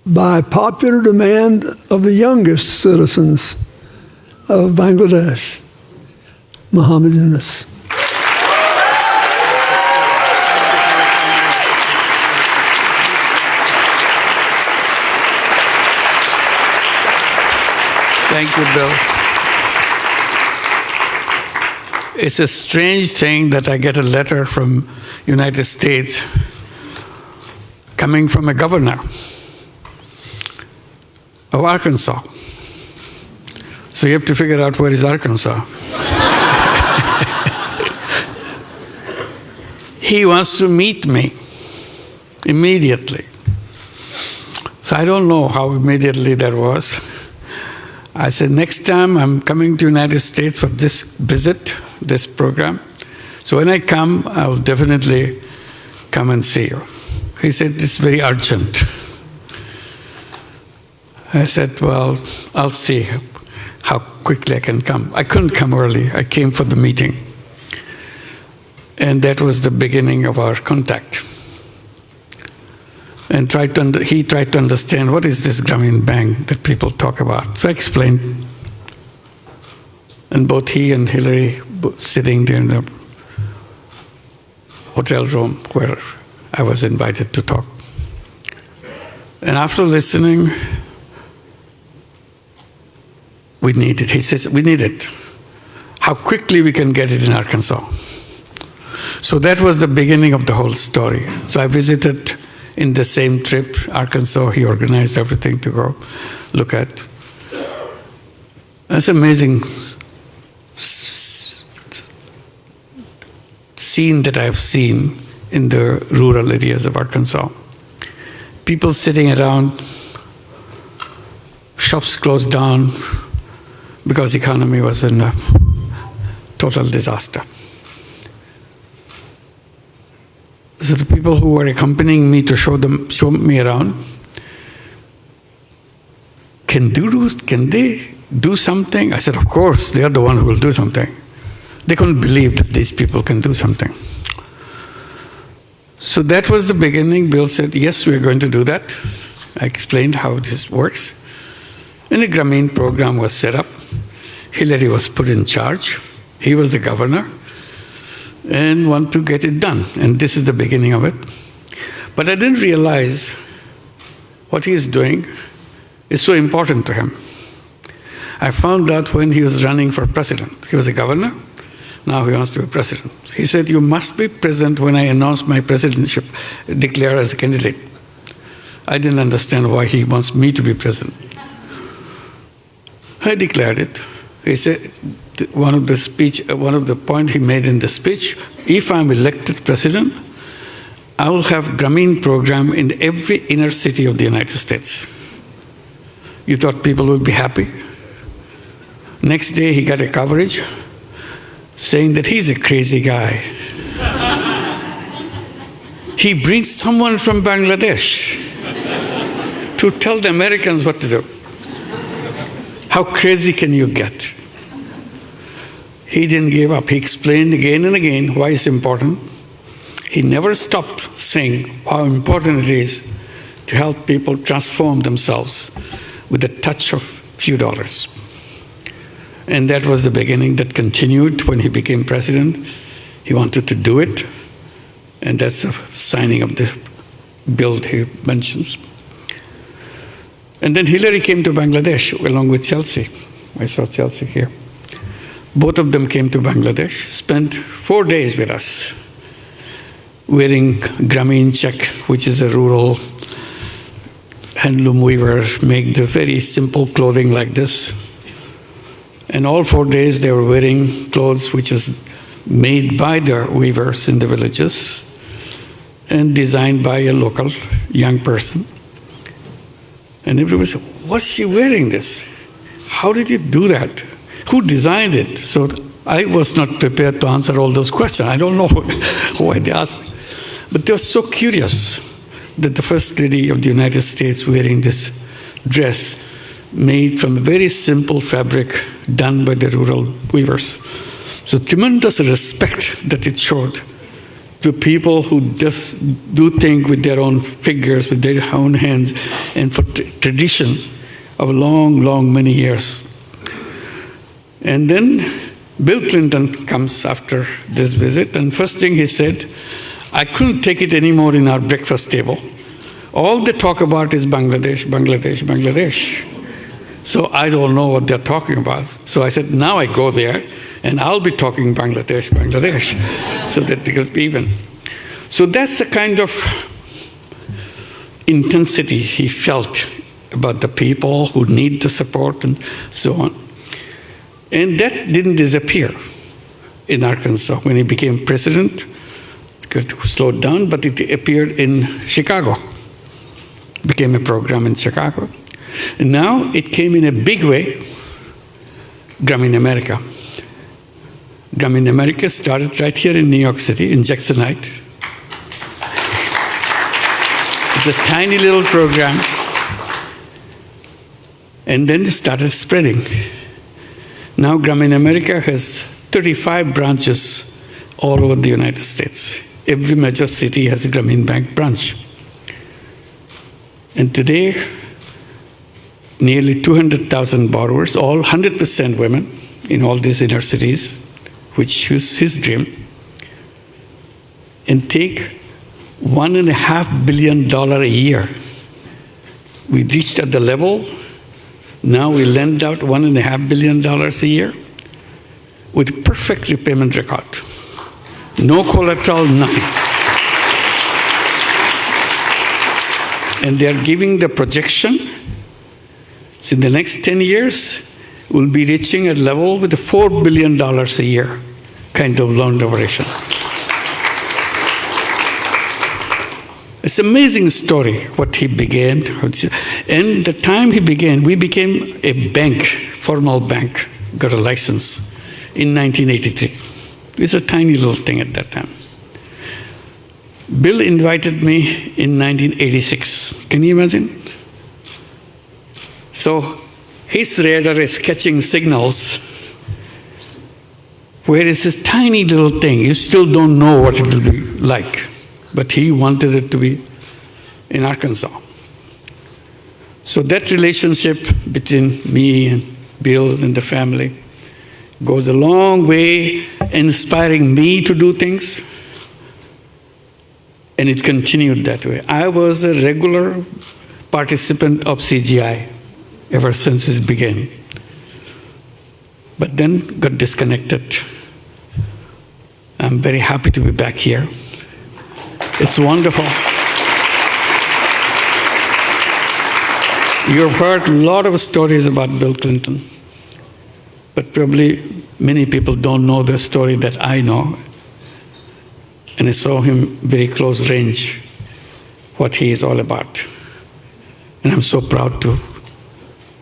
by popular demand of the youngest citizens of Bangladesh, Muhammad Yunus. Thank you, Bill. It's a strange thing that I get a letter from United States coming from a governor of Arkansas. So you have to figure out where is Arkansas. He wants to meet me immediately. So I don't know how immediately that was. I said, next time I'm coming to United States for this visit, this program. So when I come, I'll definitely come and see you. He said, it's very urgent. I said, well, I'll see how quickly I can come. I couldn't come early. I came for the meeting. And that was the beginning of our contact. And he tried to understand what is this Grameen Bank that people talk about. So I explained. And both he and Hillary sitting there in the hotel room where I was invited to talk. And after listening, we need it. He says, we need it. How quickly we can get it in Arkansas. So that was the beginning of the whole story. So I visited in the same trip, Arkansas. He organized everything to go look at. That's amazing scene that I've seen in the rural areas of Arkansas. People sitting around, shops closed down because the economy was in a total disaster. So the people who were accompanying me to show me around, can they do something? I said, of course, they are the one who will do something. They couldn't believe that these people can do something. So that was the beginning. Bill said, yes, we're going to do that. I explained how this works. And the Grameen program was set up. Hillary was put in charge. He was the governor and want to get it done. And this is the beginning of it. But I didn't realize what he is doing is so important to him. I found out when he was running for president. He was a governor. Now he wants to be president. He said, you must be present when I announce my presidentship, declare as a candidate. I didn't understand why he wants me to be president. I declared it. He said, one of the points he made in the speech, if I'm elected president, I will have Grameen program in every inner city of the United States. You thought people would be happy? Next day he got a coverage saying that he's a crazy guy. He brings someone from Bangladesh to tell the Americans what to do. How crazy can you get? He didn't give up. He explained again and again why it's important. He never stopped saying how important it is to help people transform themselves with a touch of few dollars. And that was the beginning that continued when he became president. He wanted to do it, and that's the signing of the bill he mentions. And then Hillary came to Bangladesh along with Chelsea. I saw Chelsea here. Both of them came to Bangladesh, spent 4 days with us, wearing Grameen check, which is a rural handloom weaver, make the very simple clothing like this. And all 4 days they were wearing clothes which is made by the weavers in the villages and designed by a local young person. And everybody said, what's she wearing this? How did you do that? Who designed it? So I was not prepared to answer all those questions. I don't know why they asked. But they were so curious that the First Lady of the United States wearing this dress made from very simple fabric done by the rural weavers. So tremendous respect that it showed to people who just do things with their own fingers, with their own hands, and for tradition of many years. And then Bill Clinton comes after this visit, and first thing he said, I couldn't take it anymore in our breakfast table. All they talk about is Bangladesh, Bangladesh, Bangladesh. So I don't know what they're talking about. So I said, now I go there, and I'll be talking Bangladesh, Bangladesh, so that it will be even. So that's the kind of intensity he felt about the people who need the support and so on. And that didn't disappear in Arkansas. When he became president, it slowed down, but it appeared in Chicago. Became a program in Chicago. And now it came in a big way, Grameen America. Grameen America started right here in New York City, in Jackson Heights. It's a tiny little program. And then it started spreading. Now Grameen America has 35 branches all over the United States. Every major city has a Grameen Bank branch. And today, nearly 200,000 borrowers, all 100% women in all these inner cities, which is his dream, and take $1.5 billion a year. We reached at the level, now we lend out $1.5 billion a year with perfect repayment record. No collateral, nothing. And they are giving the projection, so in the next 10 years, we'll be reaching a level with $4 billion a year kind of loan duration. It's an amazing story, what he began. And the time he began, we became a bank, formal bank, got a license in 1983. It was a tiny little thing at that time. Bill invited me in 1986. Can you imagine? So his radar is catching signals where it's this tiny little thing. You still don't know what it will be like. But he wanted it to be in Arkansas. So that relationship between me and Bill and the family goes a long way, inspiring me to do things. And it continued that way. I was a regular participant of CGI ever since it began. But then got disconnected. I'm very happy to be back here. It's wonderful. You've heard a lot of stories about Bill Clinton, but probably many people don't know the story that I know. And I saw him very close range, what he is all about. And I'm so proud to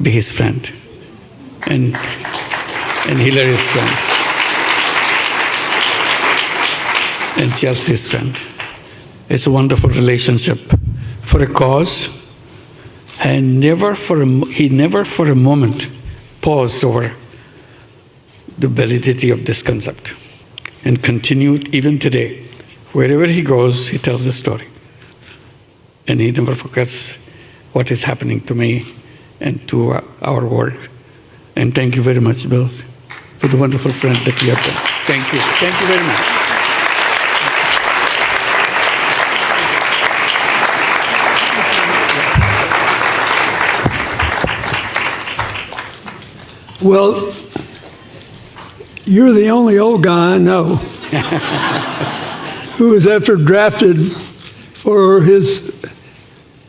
be his friend and Hillary's friend and Chelsea's friend. It's a wonderful relationship for a cause, and he never for a moment paused over the validity of this concept, and continued even today. Wherever he goes, he tells the story. And he never forgets what is happening to me and to our work. And thank you very much, Bill, for the wonderful friend that you have been. Thank you. Thank you very much. Well, you're the only old guy I know who was ever drafted for his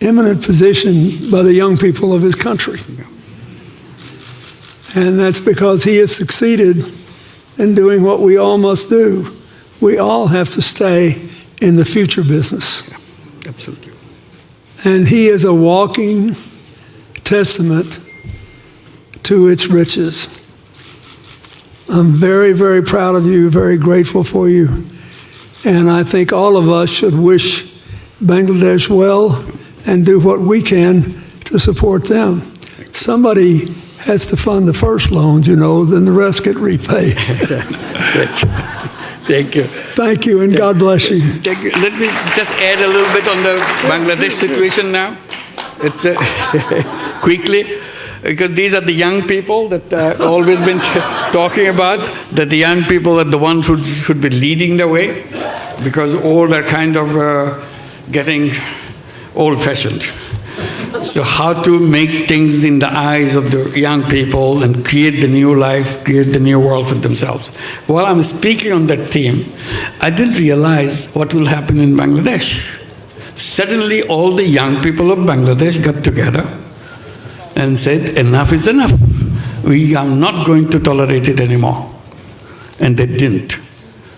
eminent position by the young people of his country. And that's because he has succeeded in doing what we all must do. We all have to stay in the future business. Yeah, absolutely. And he is a walking testament to its riches. I'm very, very proud of you, very grateful for you. And I think all of us should wish Bangladesh well and do what we can to support them. Somebody has to fund the first loans, then the rest get repaid. Thank you. Thank you, and God bless you. Thank you. Let me just add a little bit on the Bangladesh situation now. It's quickly, because these are the young people that I've always been talking about, that the young people are the ones who should be leading the way, because all are kind of getting old-fashioned. So how to make things in the eyes of the young people and create the new life, create the new world for themselves. While I'm speaking on that theme, I didn't realize what will happen in Bangladesh. Suddenly all the young people of Bangladesh got together and said, enough is enough. We are not going to tolerate it anymore. And they didn't.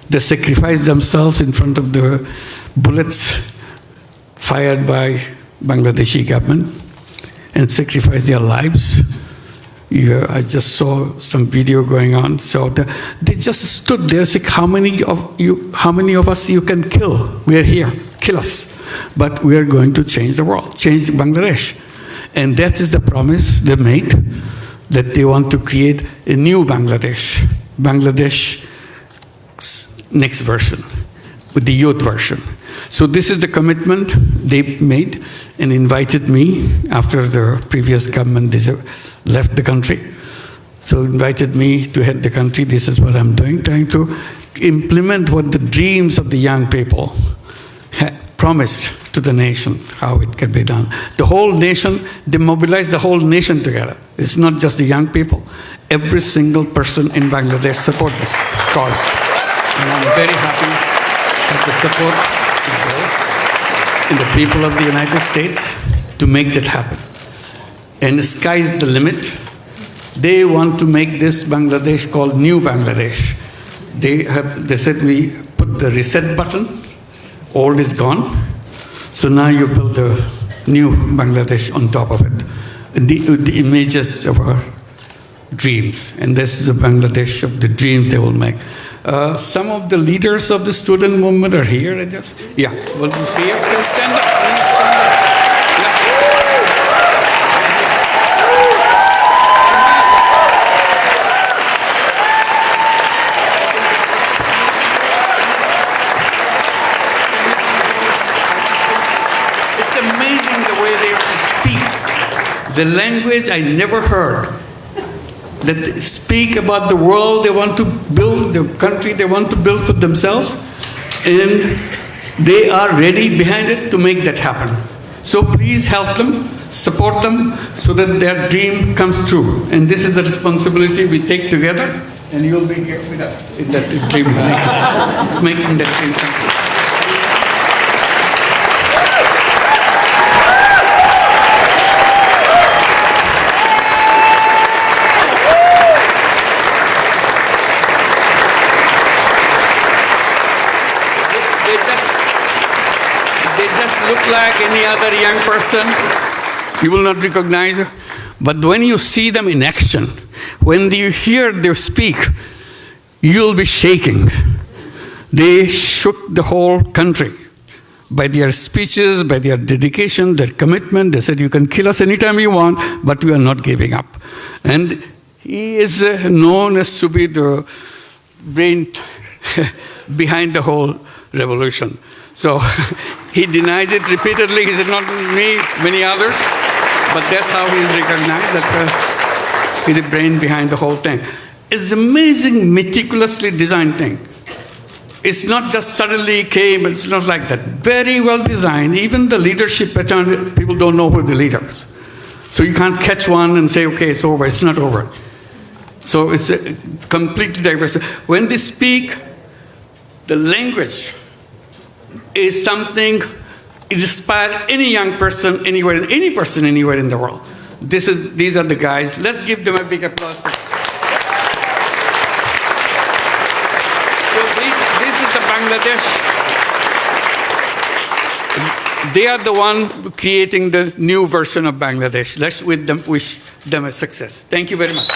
They sacrificed themselves in front of the bullets fired by Bangladeshi government and sacrificed their lives. I just saw some video going on. So they just stood there, said, how many of us you can kill? We are here, kill us. But we are going to change the world, change Bangladesh. And that is the promise they made, that they want to create a new Bangladesh, Bangladesh next version, with the youth version. So this is the commitment they made and invited me after the previous government left the country. So invited me to head the country. This is what I'm doing, trying to implement what the dreams of the young people promised to the nation, how it can be done. The whole nation, they mobilized the whole nation together. It's not just the young people. Every single person in Bangladesh support this cause. And I'm very happy at the support in the people of the United States to make that happen. And the sky's the limit. They want to make this Bangladesh called New Bangladesh. They said we put the reset button, old is gone, so now you build a new Bangladesh on top of it. The images of our dreams, and this is a Bangladesh of the dreams they will make. Some of the leaders of the student movement are here, I guess. Yeah, will you see it? Please stand up. Please stand up. It's amazing the way they speak. The language I never heard. That they speak about the world they want to build, the country they want to build for themselves, and they are ready behind it to make that happen. So please help them, support them, so that their dream comes true. And this is the responsibility we take together, and you'll be here with us in that dream, making that dream come true. Look like any other young person. You will not recognize her. But when you see them in action, when you hear them speak, you'll be shaking. They shook the whole country by their speeches, by their dedication, their commitment. They said, you can kill us anytime you want, but we are not giving up. And he is known as to be the brain behind the whole revolution. So he denies it repeatedly. He said, not me, many others. But that's how he's recognized, that he's the brain behind the whole thing. It's amazing, meticulously designed thing. It's not just suddenly came, it's not like that. Very well designed. Even the leadership pattern, people don't know who the leaders. So you can't catch one and say, okay, it's over. It's not over. So it's completely diverse. When they speak, the language is something it inspires any young person anywhere, any person anywhere in the world. These are the guys. Let's give them a big applause. So this is the Bangladesh. They are the one creating the new version of Bangladesh. Let's wish them a success. Thank you very much.